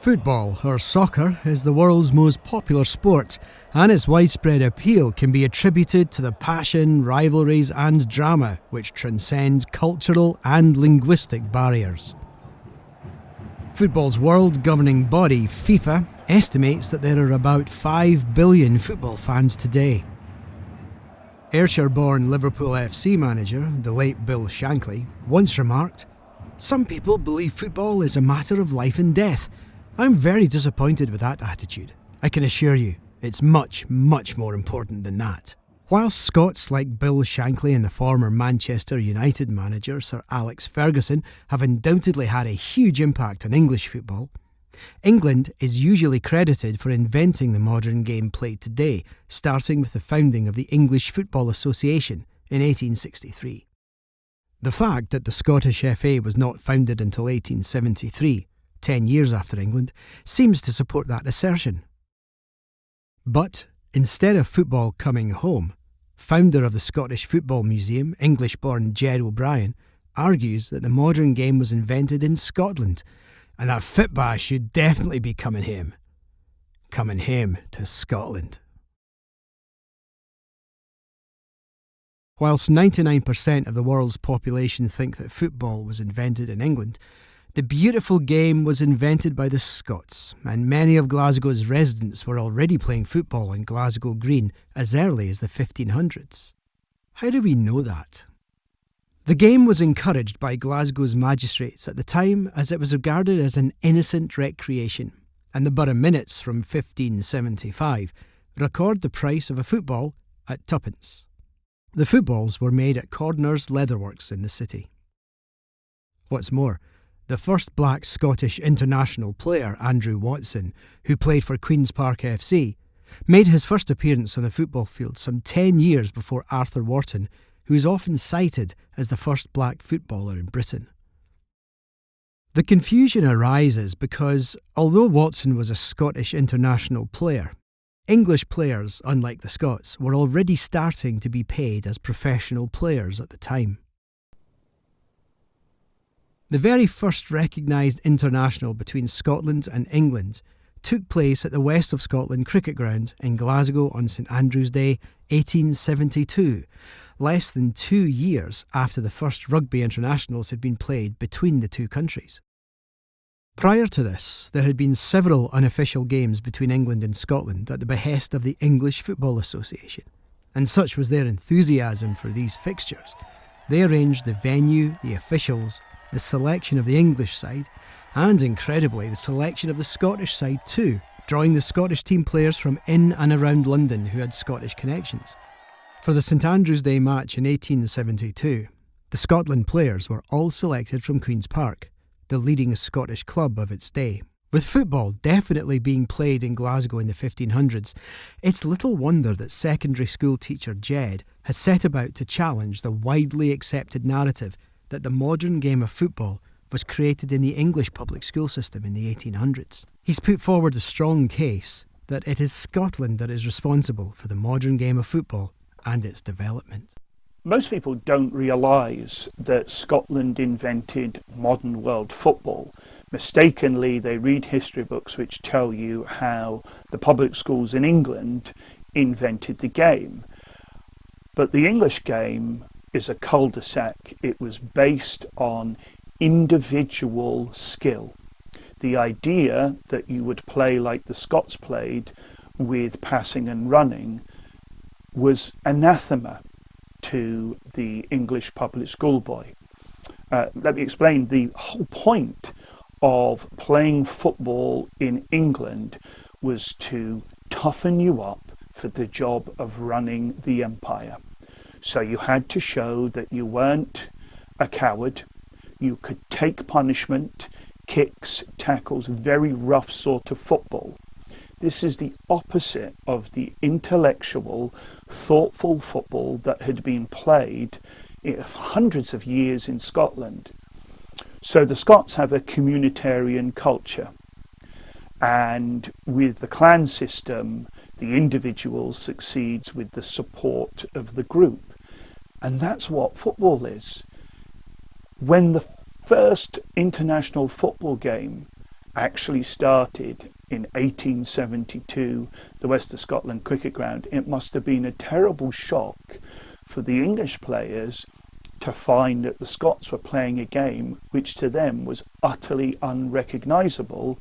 Football, or soccer, is the world's most popular sport, and its widespread appeal can be attributed to the passion, rivalries and drama which transcend cultural and linguistic barriers. Football's world governing body, FIFA, estimates that there are about 5 billion football fans today. Ayrshire-born Liverpool FC manager, the late Bill Shankly, once remarked, "Some people believe football is a matter of life and death. I'm very disappointed with that attitude. I can assure you, it's much, much more important than that." Whilst Scots like Bill Shankly and the former Manchester United manager Sir Alex Ferguson have undoubtedly had a huge impact on English football, England is usually credited for inventing the modern game played today, starting with the founding of the English Football Association in 1863. The fact that the Scottish FA was not founded until 1873, 10 years after England, seems to support that assertion. But instead of football coming home, founder of the Scottish Football Museum, English-born Ged O'Brien, argues that the modern game was invented in Scotland, and that fitba should definitely be Comin Hame. Comin Hame to Scotland. Whilst 99% of the world's population think that football was invented in England, the beautiful game was invented by the Scots, and many of Glasgow's residents were already playing football on Glasgow Green as early as the 1500s. How do we know that? The game was encouraged by Glasgow's magistrates at the time as it was regarded as an innocent recreation, and the Borough Minutes from 1575 record the price of a football at twopence. The footballs were made at Cordner's Leatherworks in the city. What's more, the first black Scottish international player, Andrew Watson, who played for Queen's Park FC, made his first appearance on the football field some 10 years before Arthur Wharton, who is often cited as the first black footballer in Britain. The confusion arises because, although Watson was a Scottish international player, English players, unlike the Scots, were already starting to be paid as professional players at the time. The very first recognised international between Scotland and England took place at the West of Scotland Cricket Ground in Glasgow on St Andrew's Day 1872, less than 2 years after the first rugby internationals had been played between the two countries. Prior to this, there had been several unofficial games between England and Scotland at the behest of the English Football Association, and such was their enthusiasm for these fixtures. They arranged the venue, the officials, the selection of the English side, and incredibly the selection of the Scottish side too, drawing the Scottish team players from in and around London who had Scottish connections. For the St Andrew's Day match in 1872, the Scotland players were all selected from Queen's Park, the leading Scottish club of its day. With football definitely being played in Glasgow in the 1500s, it's little wonder that secondary school teacher Ged has set about to challenge the widely accepted narrative that the modern game of football was created in the English public school system in the 1800s. He's put forward a strong case that it is Scotland that is responsible for the modern game of football and its development. Most people don't realise that Scotland invented modern world football. Mistakenly, they read history books which tell you how the public schools in England invented the game. But the English game is a cul-de-sac. It was based on individual skill. The idea that you would play like the Scots played with passing and running was anathema to the English public school boy. Let me explain. The whole point of playing football in England was to toughen you up for the job of running the empire. So you had to show that you weren't a coward. You could take punishment, kicks, tackles, very rough sort of football. This is the opposite of the intellectual, thoughtful football that had been played hundreds of years in Scotland. So the Scots have a communitarian culture. And with the clan system, the individual succeeds with the support of the group. And that's what football is. When the first international football game actually started in 1872, the West of Scotland cricket ground, it must have been a terrible shock for the English players to find that the Scots were playing a game which to them was utterly unrecognisable.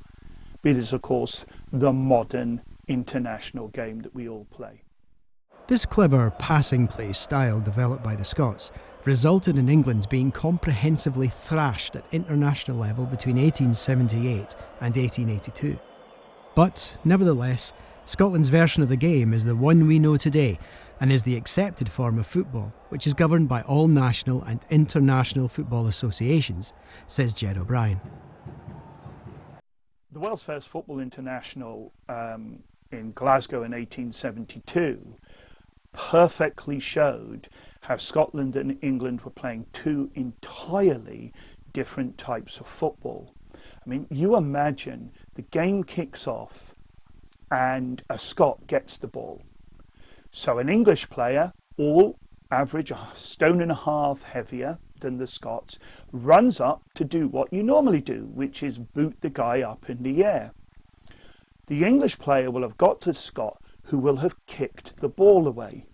It is, of course, the modern international game that we all play. This clever passing play style developed by the Scots resulted in England being comprehensively thrashed at international level between 1878 and 1882. But, nevertheless, Scotland's version of the game is the one we know today and is the accepted form of football, which is governed by all national and international football associations, says Ged O'Brien. The world's first football international in Glasgow in 1872 perfectly showed how Scotland and England were playing two entirely different types of football. I mean, you imagine the game kicks off and a Scot gets the ball. So an English player, all average a stone and a half heavier than the Scots, runs up to do what you normally do, which is boot the guy up in the air. The English player will have got to the Scot, who will have kicked the ball away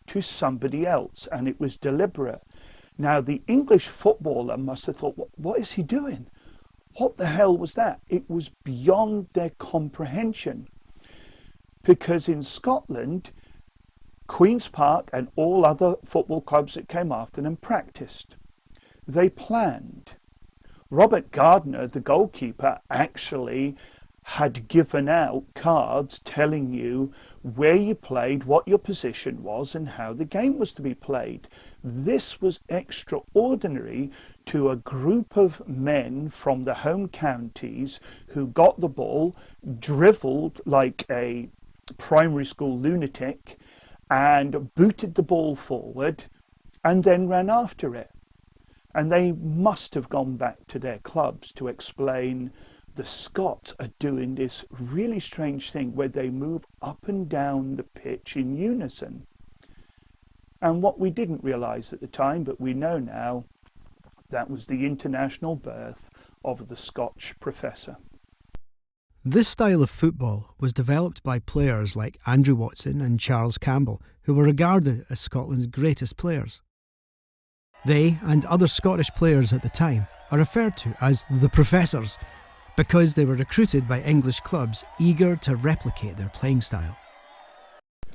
to somebody else, and it was deliberate. Now, the English footballer must have thought, what is he doing? What the hell was that? It was beyond their comprehension. Because in Scotland, Queen's Park and all other football clubs that came after them practiced. They planned. Robert Gardner, the goalkeeper, actually had given out cards telling you where you played, what your position was, and how the game was to be played. This was extraordinary to a group of men from the home counties who got the ball, dribbled like a primary school lunatic, and booted the ball forward, and then ran after it. And they must have gone back to their clubs to explain the Scots are doing this really strange thing where they move up and down the pitch in unison. And what we didn't realise at the time, but we know now, that was the international birth of the Scotch professor. This style of football was developed by players like Andrew Watson and Charles Campbell, who were regarded as Scotland's greatest players. They, and other Scottish players at the time, are referred to as the Professors, because they were recruited by English clubs eager to replicate their playing style.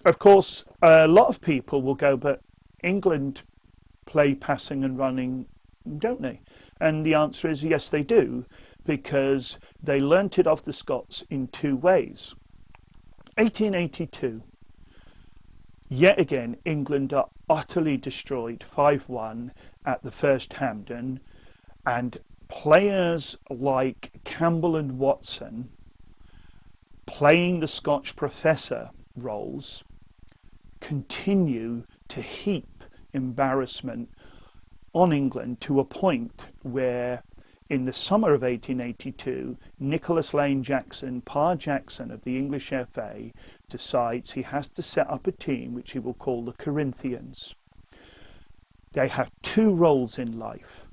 Of course, a lot of people will go, but England play passing and running, don't they? And the answer is yes, they do, because they learnt it off the Scots in two ways. 1882, yet again, England are utterly destroyed 5-1 at the first Hampden, and players like Campbell and Watson playing the Scotch professor roles continue to heap embarrassment on England to a point where in the summer of 1882, Nicholas Lane Jackson, Pa Jackson of the English FA, decides he has to set up a team which he will call the Corinthians. They have two roles in life: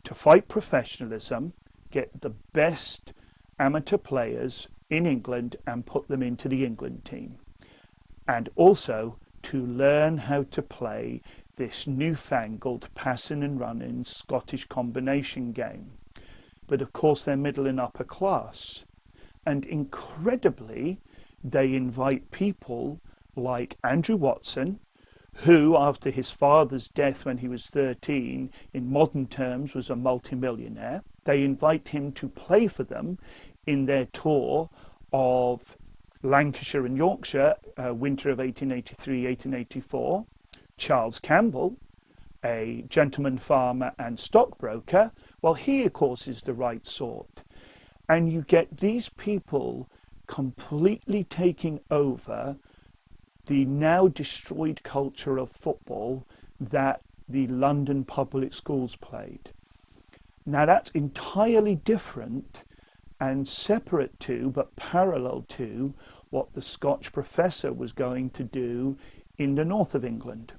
to fight professionalism, get the best amateur players in England and put them into the England team, and also to learn how to play this newfangled passing and running Scottish combination game. But of course they're middle and upper class, and incredibly they invite people like Andrew Watson, who after his father's death when he was 13, in modern terms was a multimillionaire. They invite him to play for them in their tour of Lancashire and Yorkshire, winter of 1883-1884. Charles Campbell, a gentleman farmer and stockbroker, well, he of course is the right sort. And you get these people completely taking over the now destroyed culture of football that the London public schools played. Now that's entirely different and separate to, but parallel to, what the Scotch professor was going to do in the north of England.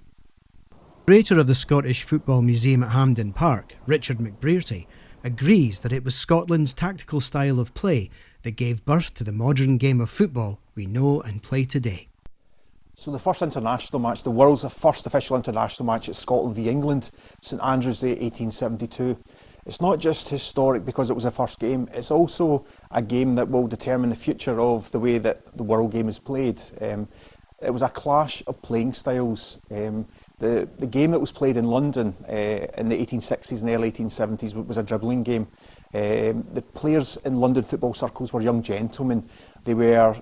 Curator of the Scottish Football Museum at Hampden Park, Richard McBrearty, agrees that it was Scotland's tactical style of play that gave birth to the modern game of football we know and play today. So the first international match, the world's first official international match at Scotland v England, St Andrews Day 1872. It's not just historic because it was the first game, it's also a game that will determine the future of the way that the world game is played. It was a clash of playing styles. The game that was played in London in the 1860s and early 1870s was a dribbling game. The players in London football circles were young gentlemen. They were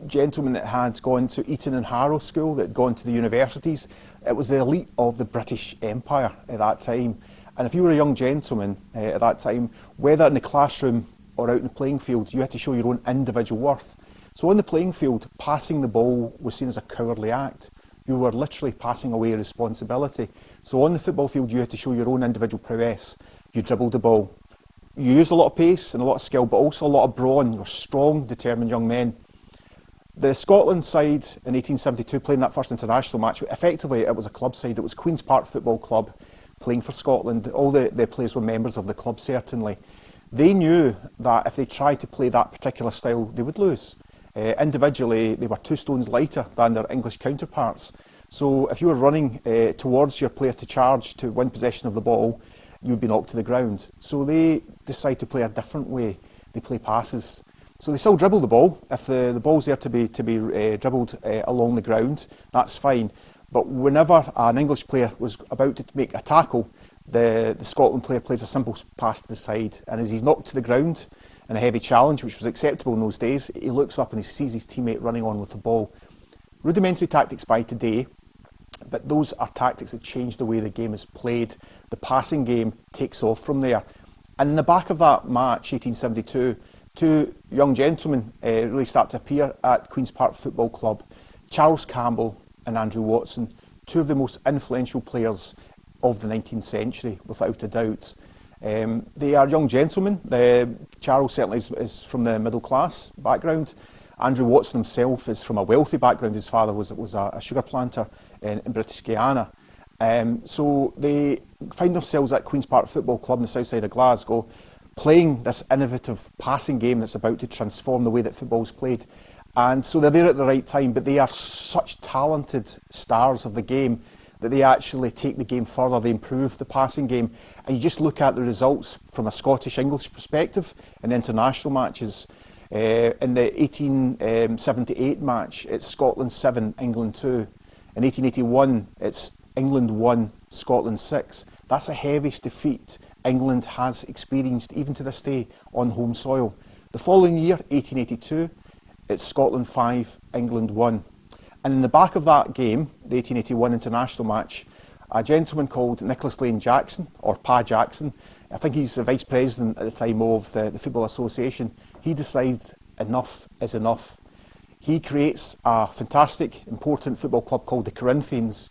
gentlemen that had gone to Eton and Harrow School, that had gone to the universities. It was the elite of the British Empire at that time. And if you were a young gentleman at that time, whether in the classroom or out in the playing field, you had to show your own individual worth. So on the playing field, passing the ball was seen as a cowardly act. You were literally passing away responsibility. So on the football field, you had to show your own individual prowess. You dribbled the ball. You used a lot of pace and a lot of skill, but also a lot of brawn. You were strong, determined young men. The Scotland side in 1872 playing that first international match, effectively it was a club side. It was Queen's Park Football Club playing for Scotland. All the players were members of the club, certainly. They knew that if they tried to play that particular style, they would lose. Individually, they were 2 stones lighter than their English counterparts. So if you were running towards your player to charge to win possession of the ball, you would be knocked to the ground. So they decide to play a different way. They play passes. So they still dribble the ball. If the ball's there to be dribbled along the ground, that's fine. But whenever an English player was about to make a tackle, the Scotland player plays a simple pass to the side, and as he's knocked to the ground in a heavy challenge, which was acceptable in those days, he looks up and he sees his teammate running on with the ball. Rudimentary tactics by today, but those are tactics that change the way the game is played. The passing game takes off from there. And in the back of that match, 1872, 2 young gentlemen really start to appear at Queen's Park Football Club. Charles Campbell and Andrew Watson, 2 of the most influential players of the 19th century, without a doubt. They are young gentlemen. Charles certainly is from the middle class background. Andrew Watson himself is from a wealthy background. His father was a sugar planter in British Guiana. So they find themselves at Queen's Park Football Club in the south side of Glasgow, playing this innovative passing game that's about to transform the way that football is played. And so they're there at the right time, but they are such talented stars of the game that they actually take the game further. They improve the passing game. And you just look at the results from a Scottish-English perspective in international matches. In the 1878 match, it's Scotland 7, England 2. In 1881, it's England 1, Scotland 6. That's the heaviest defeat England has experienced, even to this day, on home soil. The following year, 1882, it's Scotland 5, England 1. And in the back of that game, the 1881 international match, a gentleman called Nicholas Lane Jackson, or Pa Jackson, I think he's the vice president at the time of the Football Association, he decides enough is enough. He creates a fantastic, important football club called the Corinthians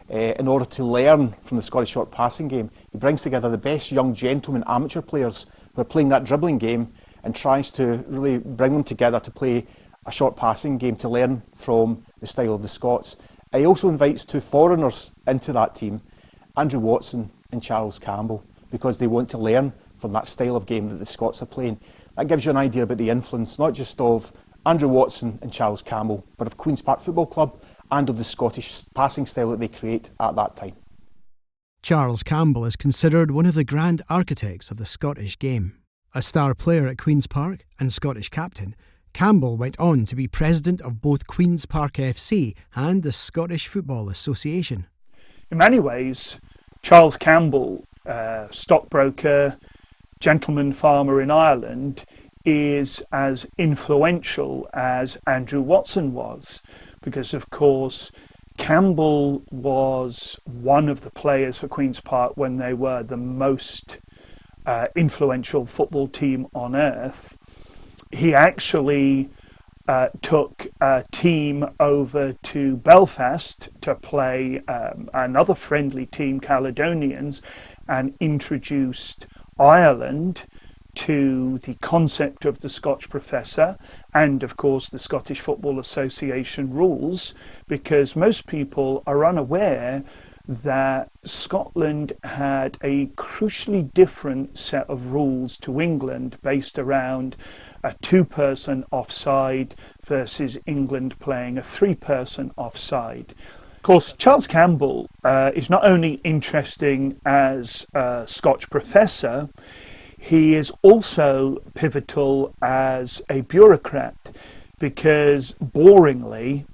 in order to learn from the Scottish short passing game. He brings together the best young gentlemen amateur players who are playing that dribbling game and tries to really bring them together to play a short passing game to learn from the style of the Scots. He also invites 2 foreigners into that team, Andrew Watson and Charles Campbell, because they want to learn from that style of game that the Scots are playing. That gives you an idea about the influence, not just of Andrew Watson and Charles Campbell, but of Queen's Park Football Club and of the Scottish passing style that they create at that time. Charles Campbell is considered one of the grand architects of the Scottish game. A star player at Queen's Park and Scottish captain, Campbell went on to be president of both Queen's Park FC and the Scottish Football Association. In many ways, Charles Campbell, stockbroker, gentleman farmer in Ireland, is as influential as Andrew Watson was, because of course Campbell was one of the players for Queen's Park when they were the most influential football team on earth. He actually took a team over to Belfast to play another friendly team, Caledonians, and introduced Ireland to the concept of the Scotch professor and, of course, the Scottish Football Association rules, because most people are unaware that Scotland had a crucially different set of rules to England based around a two-person offside versus England playing a three-person offside. Of course, Charles Campbell is not only interesting as a Scotch professor, he is also pivotal as a bureaucrat, because boringly,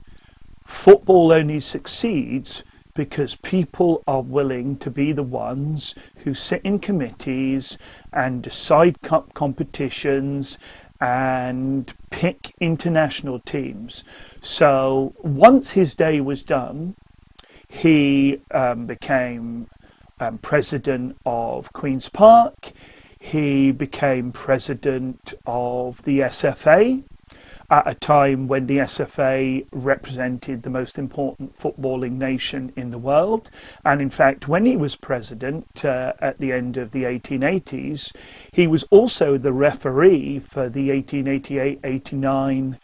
football only succeeds because people are willing to be the ones who sit in committees and decide cup competitions and pick international teams. So once his day was done, he became president of Queen's Park. He became president of the SFA at a time when the SFA represented the most important footballing nation in the world. And in fact, when he was president at the end of the 1880s, he was also the referee for the 1888-89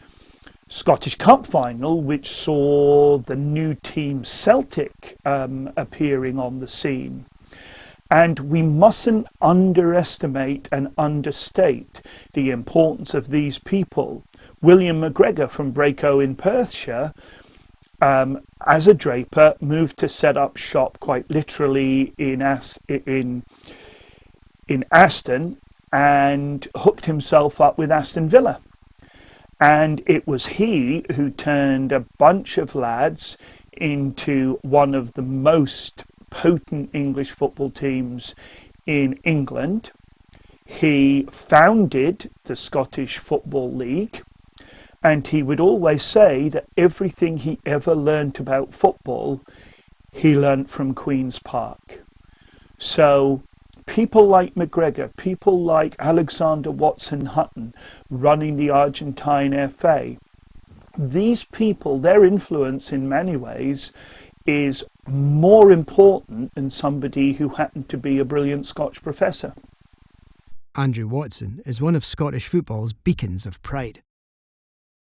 Scottish Cup final, which saw the new team Celtic appearing on the scene. And we mustn't underestimate and understate the importance of these people. William McGregor from Braco in Perthshire, as a draper, moved to set up shop quite literally in Aston, and hooked himself up with Aston Villa. And it was he who turned a bunch of lads into one of the most potent English football teams in England. He founded the Scottish Football League, and he would always say that everything he ever learnt about football, he learnt from Queen's Park. So people like McGregor, people like Alexander Watson Hutton running the Argentine FA, these people, their influence in many ways is more important than somebody who happened to be a brilliant Scotch professor. Andrew Watson is one of Scottish football's beacons of pride.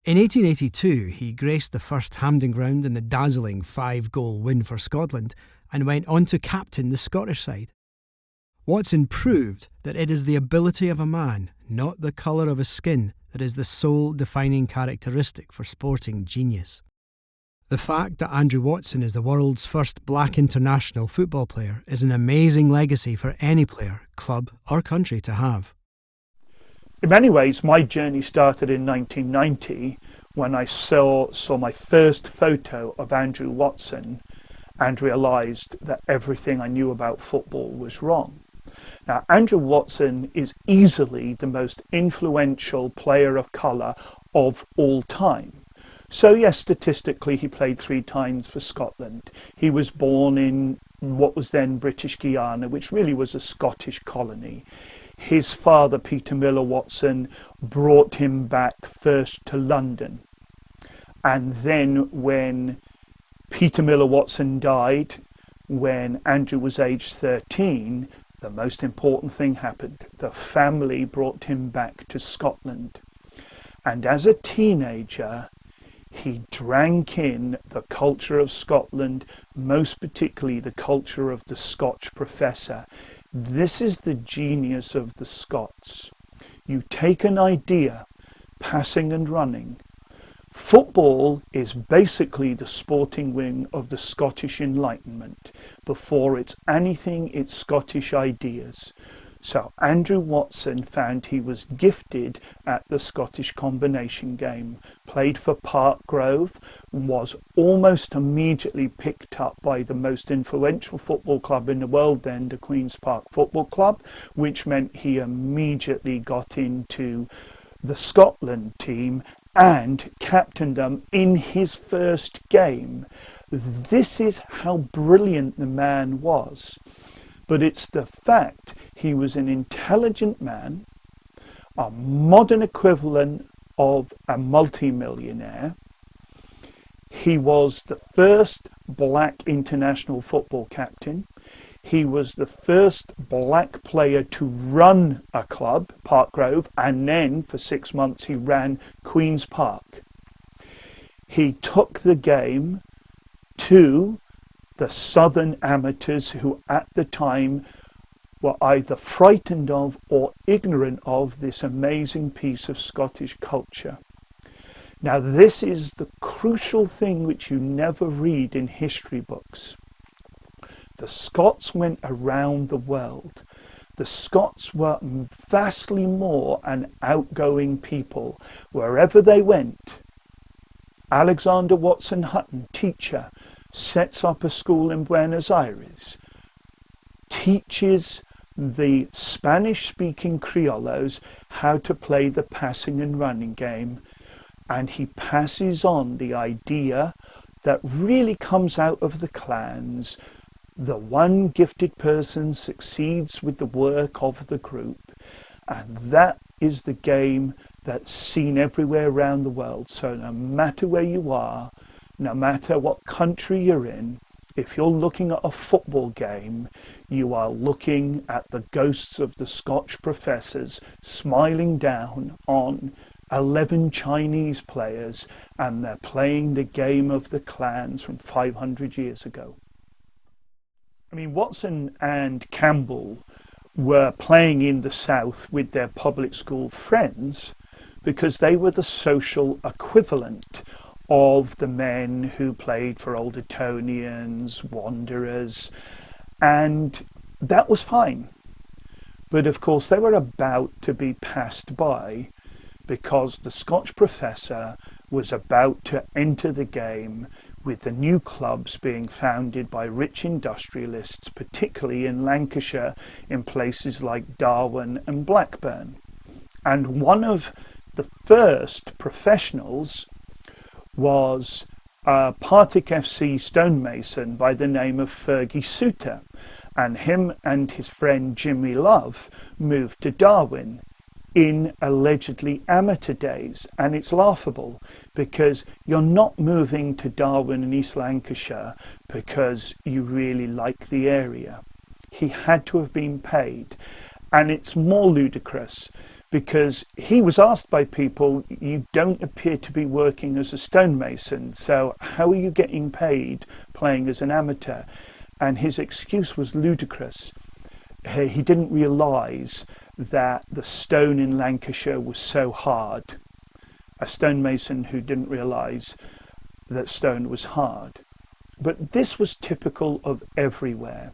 In 1882, he graced the first Hampden ground in the dazzling 5-goal win for Scotland and went on to captain the Scottish side. Watson proved that it is the ability of a man, not the colour of his skin, that is the sole defining characteristic for sporting genius. The fact that Andrew Watson is the world's first black international football player is an amazing legacy for any player, club or country to have. In many ways, my journey started in 1990 when I saw my first photo of Andrew Watson and realised that everything I knew about football was wrong. Now, Andrew Watson is easily the most influential player of colour of all time. So yes, statistically, he played 3 times for Scotland. He was born in what was then British Guiana, which really was a Scottish colony. His father, Peter Miller Watson, brought him back first to London. And then when Peter Miller Watson died, when Andrew was aged 13, the most important thing happened. The family brought him back to Scotland. And as a teenager, he drank in the culture of Scotland, most particularly the culture of the Scotch professor. This is the genius of the Scots. You take an idea, passing and running. Football is basically the sporting wing of the Scottish Enlightenment. Before it's anything, it's Scottish ideas. So Andrew Watson found he was gifted at the Scottish combination game, played for Park Grove, was almost immediately picked up by the most influential football club in the world then, the Queen's Park Football Club, which meant he immediately got into the Scotland team and captained them in his first game. This is how brilliant the man was. But it's the fact he was an intelligent man, a modern equivalent of a multimillionaire. He was the first black international football captain. He was the first black player to run a club, Park Grove, and then for 6 months he ran Queen's Park. He took the game to the southern amateurs who at the time were either frightened of or ignorant of this amazing piece of Scottish culture. Now, this is the crucial thing which you never read in history books. The Scots went around the world. The Scots were vastly more an outgoing people. Wherever they went, Alexander Watson Hutton, teacher, sets up a school in Buenos Aires, teaches the Spanish-speaking Criollos how to play the passing and running game, and he passes on the idea that really comes out of the clans. The one gifted person succeeds with the work of the group, and that is the game that's seen everywhere around the world. So no matter where you are, no matter what country you're in, if you're looking at a football game, you are looking at the ghosts of the Scotch professors smiling down on 11 Chinese players, and they're playing the game of the clans from 500 years ago. I mean, Watson and Campbell were playing in the South with their public school friends because they were the social equivalent of the men who played for Old Etonians, Wanderers, and that was fine. But of course they were about to be passed by because the Scotch professor was about to enter the game with the new clubs being founded by rich industrialists, particularly in Lancashire, in places like Darwen and Blackburn. And one of the first professionals was a Partick FC stonemason by the name of Fergie Souter, and him and his friend Jimmy Love moved to Darwen in allegedly amateur days. And it's laughable because you're not moving to Darwen in East Lancashire because you really like the area. He had to have been paid, and it's more ludicrous because he was asked by people, you don't appear to be working as a stonemason, so how are you getting paid playing as an amateur? And his excuse was ludicrous. He didn't realise that the stone in Lancashire was so hard. A stonemason who didn't realise that stone was hard. But this was typical of everywhere.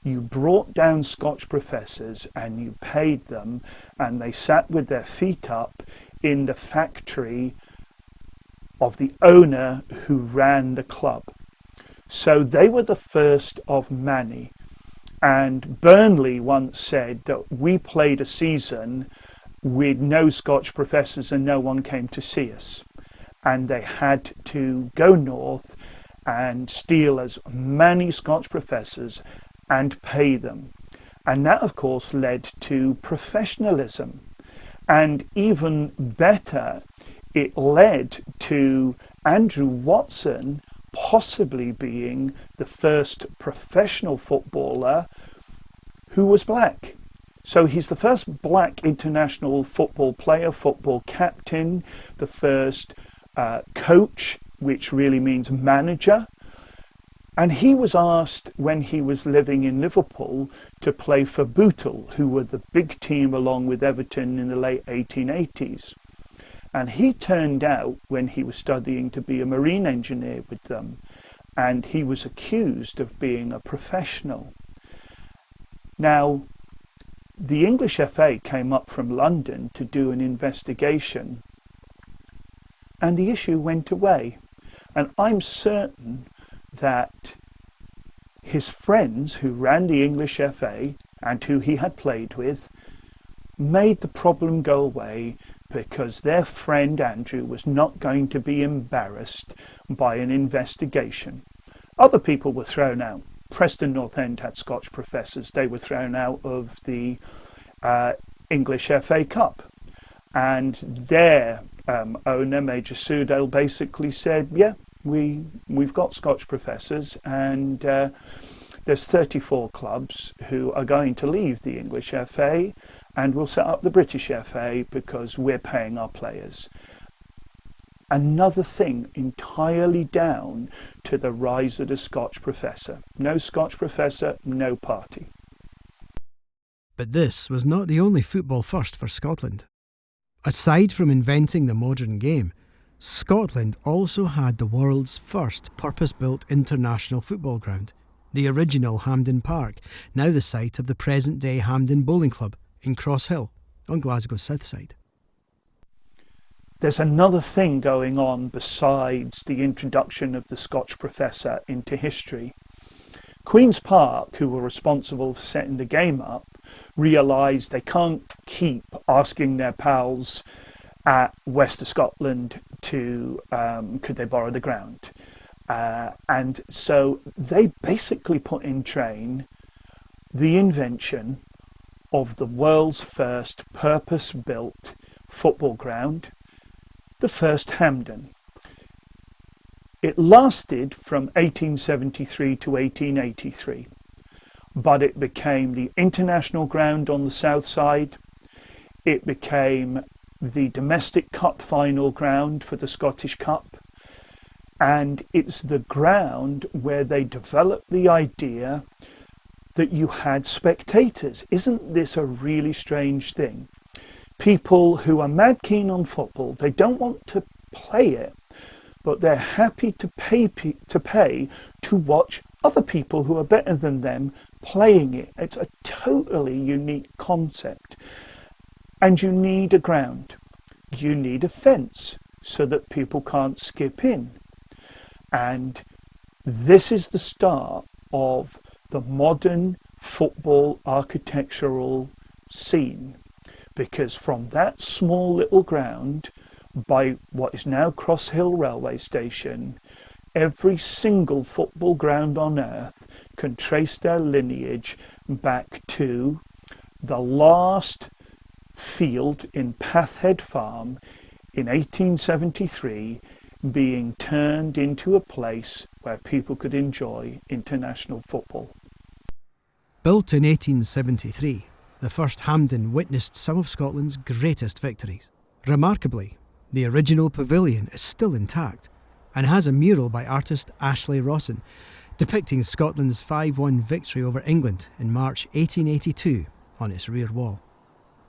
You brought down Scotch professors and you paid them, and they sat with their feet up in the factory of the owner who ran the club. So they were the first of many. And Burnley once said that we played a season with no Scotch professors and no one came to see us. And they had to go north and steal as many Scotch professors and pay them. And that, of course, led to professionalism. And even better, it led to Andrew Watson possibly being the first professional footballer who was black. So he's the first black international football player, football captain, the first coach, which really means manager. And he was asked when he was living in Liverpool to play for Bootle, who were the big team along with Everton in the late 1880s. And he turned out, when he was studying, to be a marine engineer with them. And he was accused of being a professional. Now, the English FA came up from London to do an investigation. And the issue went away. And I'm certain that his friends who ran the English FA and who he had played with made the problem go away because their friend Andrew was not going to be embarrassed by an investigation. Other people were thrown out. Preston North End had Scotch professors. They were thrown out of the English FA Cup. And their owner, Major Soodale, basically said, yeah, we've got Scotch professors, and there's 34 clubs who are going to leave the English FA, and we'll set up the British FA because we're paying our players. Another thing entirely down to the rise of the Scotch professor. No Scotch professor, no party. But this was not the only football first for Scotland. Aside from inventing the modern game, Scotland also had the world's first purpose-built international football ground, the original Hampden Park, now the site of the present-day Hampden Bowling Club in Cross Hill, on Glasgow's south side. There's another thing going on besides the introduction of the Scotch professor into history. Queen's Park, who were responsible for setting the game up, realised they can't keep asking their pals at West of Scotland to could they borrow the ground. And so they basically put in train the invention of the world's first purpose-built football ground, the first Hampden. It lasted from 1873 to 1883, but it became the international ground on the south side. It became the domestic cup final ground for the Scottish Cup. And it's the ground where they developed the idea that you had spectators. Isn't this a really strange thing? People who are mad keen on football, they don't want to play it, but they're happy to pay to watch other people who are better than them playing it. It's a totally unique concept. And you need a ground. You need a fence so that people can't skip in. And this is the start of the modern football architectural scene. Because from that small little ground, by what is now Cross Hill Railway Station, every single football ground on earth can trace their lineage back to the last field in Pathhead Farm in 1873 being turned into a place where people could enjoy international football. Built in 1873, the first Hampden witnessed some of Scotland's greatest victories. Remarkably, the original pavilion is still intact and has a mural by artist Ashley Rawson depicting Scotland's 5-1 victory over England in March 1882 on its rear wall.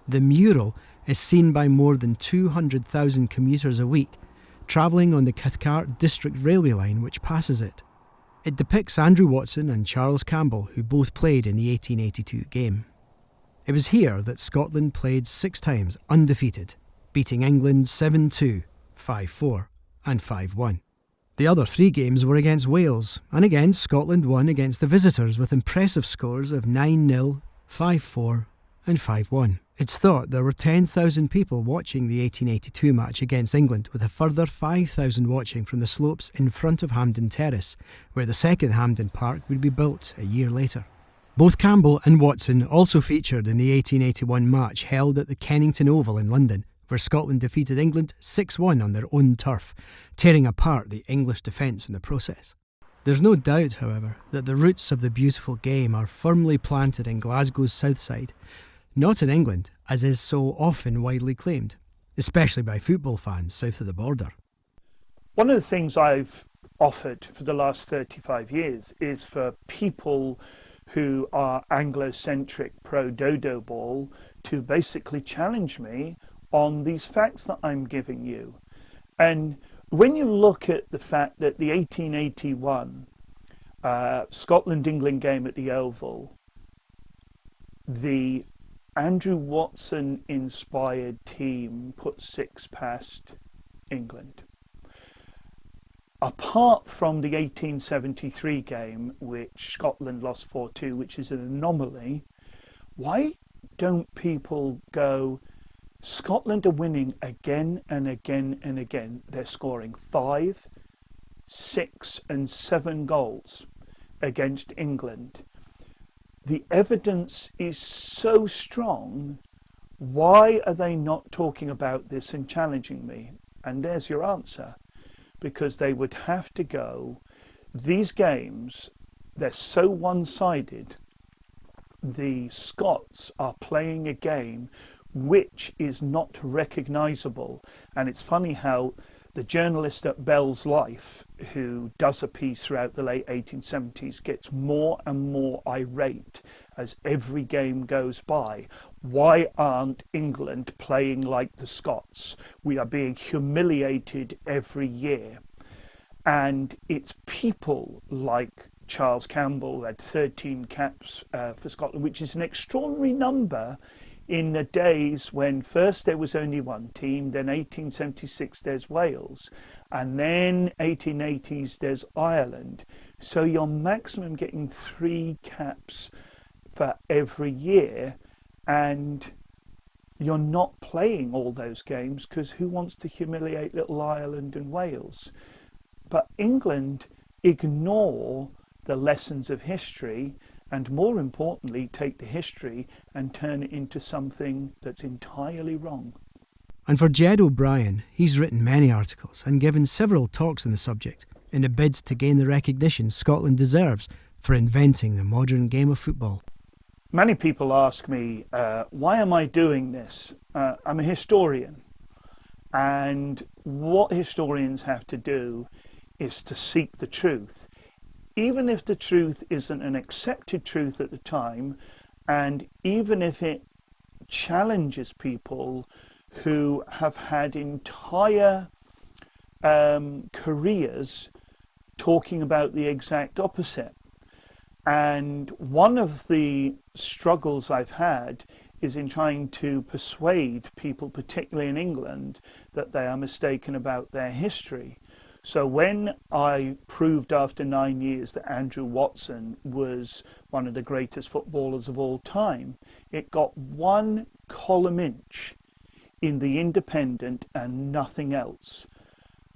The mural is seen by more than 200,000 commuters a week, travelling on the Cathcart District Railway line which passes it. It depicts Andrew Watson and Charles Campbell, who both played in the 1882 game. It was here that Scotland played 6 times undefeated, beating England 7-2, 5-4 and 5-1. The other 3 games were against Wales, and again Scotland won against the visitors with impressive scores of 9-0, 5-4 and 5-1. It's thought there were 10,000 people watching the 1882 match against England, with a further 5,000 watching from the slopes in front of Hampden Terrace, where the second Hampden Park would be built a year later. Both Campbell and Watson also featured in the 1881 match held at the Kennington Oval in London, where Scotland defeated England 6-1 on their own turf, tearing apart the English defence in the process. There's no doubt, however, that the roots of the beautiful game are firmly planted in Glasgow's south side, not in England, as is so often widely claimed, especially by football fans south of the border. One of the things I've offered for the last 35 years is for people who are Anglo-centric pro-dodo ball to basically challenge me on these facts that I'm giving you. And when you look at the fact that the 1881 Scotland-England game at the Oval, the Andrew Watson inspired team put 6 past England. Apart from the 1873 game, which Scotland lost 4-2, which is an anomaly, why don't people go, Scotland are winning again and again and again. They're scoring 5, 6 and 7 goals against England. The evidence is so strong. Why are they not talking about this and challenging me? And there's your answer. Because they would have to go, these games, they're so one-sided. The Scots are playing a game which is not recognisable. And it's funny how The journalist at Bell's Life, who does a piece throughout the late 1870s, gets more and more irate as every game goes by. Why aren't England playing like the Scots? We are being humiliated every year. And it's people like Charles Campbell, who had 13 caps for Scotland, which is an extraordinary number in the days when first there was only one team, then 1876 there's Wales, and then 1880s there's Ireland. So you're maximum getting 3 caps for every year, and you're not playing all those games because who wants to humiliate little Ireland and Wales? But England ignore the lessons of history, and more importantly, take the history and turn it into something that's entirely wrong. And for Ged O'Brien, he's written many articles and given several talks on the subject in a bid to gain the recognition Scotland deserves for inventing the modern game of football. Many people ask me, why am I doing this? I'm a historian, and what historians have to do is to seek the truth. Even if the truth isn't an accepted truth at the time, and even if it challenges people who have had entire careers talking about the exact opposite. And one of the struggles I've had is in trying to persuade people, particularly in England, that they are mistaken about their history. So when I proved after 9 years that Andrew Watson was one of the greatest footballers of all time, it got 1 column inch in the Independent and nothing else.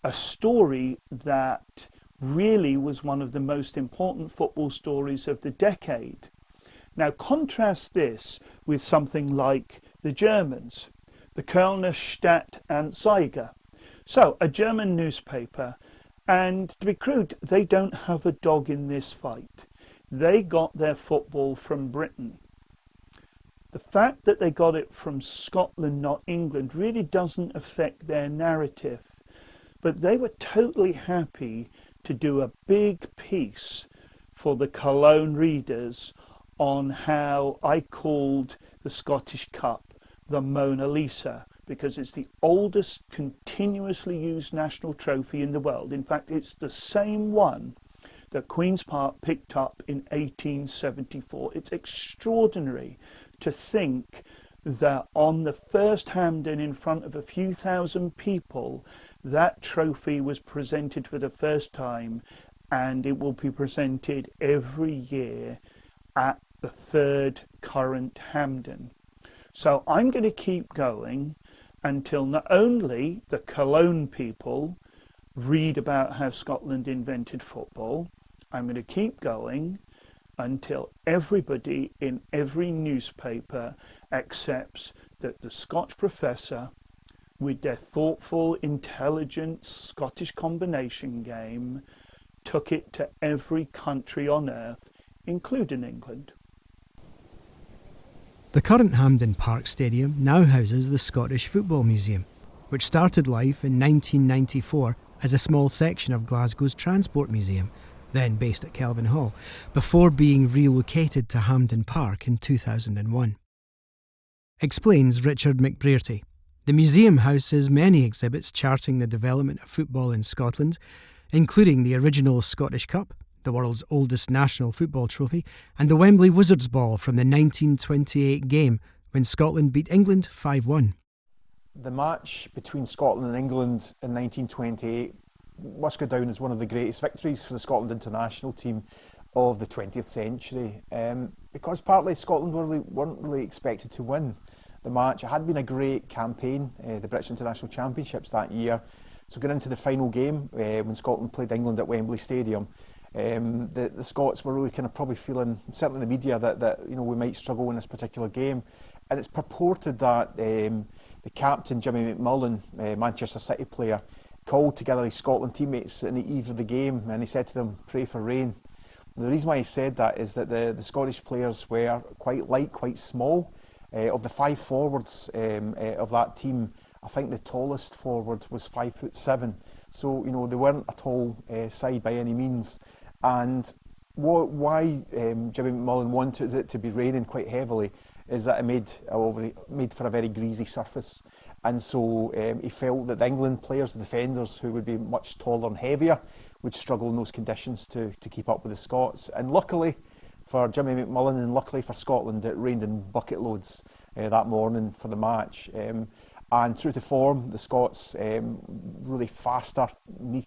A story that really was one of the most important football stories of the decade. Now contrast this with something like the Germans, the Kölner Stadt Anzeiger. So, a German newspaper, and to be crude, they don't have a dog in this fight. They got their football from Britain. The fact that they got it from Scotland, not England, really doesn't affect their narrative. But they were totally happy to do a big piece for the Cologne readers on how I called the Scottish Cup the Mona Lisa, because it's the oldest continuously used national trophy in the world. In fact, it's the same one that Queen's Park picked up in 1874. It's extraordinary to think that on the first Hampden, in front of a few thousand people, that trophy was presented for the first time, and it will be presented every year at the 3rd current Hampden. So I'm going to keep going until not only the Cologne people read about how Scotland invented football, I'm going to keep going until everybody in every newspaper accepts that the Scotch professor, with their thoughtful, intelligent Scottish combination game, took it to every country on earth, including England. The current Hampden Park Stadium now houses the Scottish Football Museum, which started life in 1994 as a small section of Glasgow's Transport Museum, then based at Kelvin Hall, before being relocated to Hampden Park in 2001. Explains Richard McBrearty. The museum houses many exhibits charting the development of football in Scotland, including the original Scottish Cup, the world's oldest national football trophy, and the Wembley Wizards Ball from the 1928 game when Scotland beat England 5-1. The match between Scotland and England in 1928 must go down as one of the greatest victories for the Scotland international team of the 20th century, because partly Scotland weren't really expected to win the match. It had been a great campaign, the British International Championships that year. So going into the final game, when Scotland played England at Wembley Stadium, the Scots were really kind of probably feeling, certainly in the media, that we might struggle in this particular game. And it's purported that the captain, Jimmy McMullen, Manchester City player, called together his Scotland teammates on the eve of the game, and he said to them, "Pray for rain." And the reason why he said that is that the Scottish players were quite small. Of the 5 forwards of that team, I think the tallest forward was 5'7", So, they weren't a tall side by any means. And why Jimmy McMullen wanted it to be raining quite heavily is that it made for a very greasy surface. And so he felt that the England players, the defenders, who would be much taller and heavier, would struggle in those conditions to keep up with the Scots. And luckily for Jimmy McMullen and luckily for Scotland, it rained in bucket loads that morning for the match. And true to form, the Scots really faster,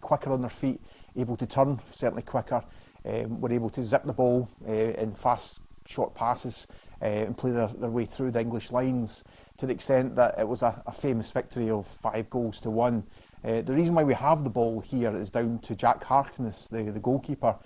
quicker on their feet, able to turn certainly quicker, were able to zip the ball in fast, short passes and play their way through the English lines, to the extent that it was a famous victory of 5-1. The reason why we have the ball here is down to Jack Harkness, the goalkeeper.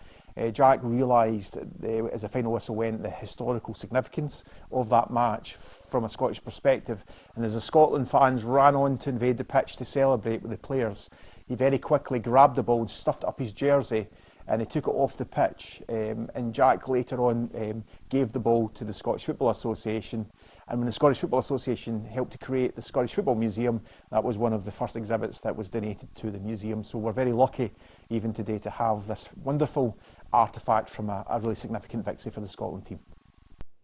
Jack realised, as the final whistle went, the historical significance of that match from a Scottish perspective. And as the Scotland fans ran on to invade the pitch to celebrate with the players, he very quickly grabbed the ball and stuffed it up his jersey, and he took it off the pitch. And Jack later on gave the ball to the Scottish Football Association. And when the Scottish Football Association helped to create the Scottish Football Museum, that was one of the first exhibits that was donated to the museum. So we're very lucky even today to have this wonderful artefact from a really significant victory for the Scotland team.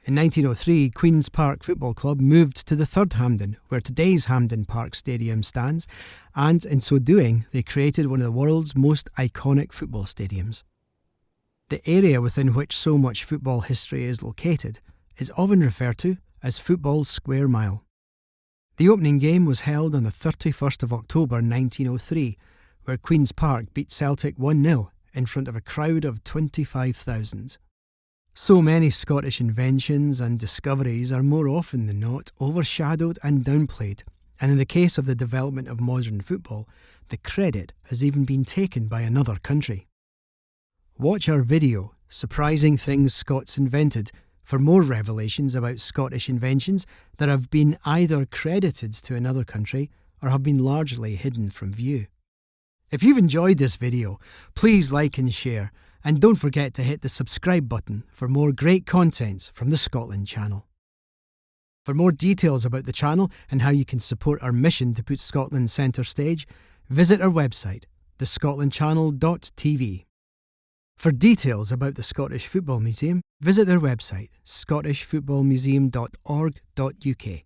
In 1903, Queen's Park Football Club moved to the third Hampden, where today's Hampden Park Stadium stands, and in so doing, they created one of the world's most iconic football stadiums. The area within which so much football history is located is often referred to as Football's Square Mile. The opening game was held on the 31st of October 1903, where Queen's Park beat Celtic 1-0 in front of a crowd of 25,000. So many Scottish inventions and discoveries are more often than not overshadowed and downplayed, and in the case of the development of modern football, the credit has even been taken by another country. Watch our video, Surprising Things Scots Invented, for more revelations about Scottish inventions that have been either credited to another country or have been largely hidden from view. If you've enjoyed this video, please like and share, and don't forget to hit the subscribe button for more great content from the Scotland channel. For more details about the channel and how you can support our mission to put Scotland centre stage, visit our website, thescotlandchannel.tv. For details about the Scottish Football Museum, visit their website, scottishfootballmuseum.org.uk.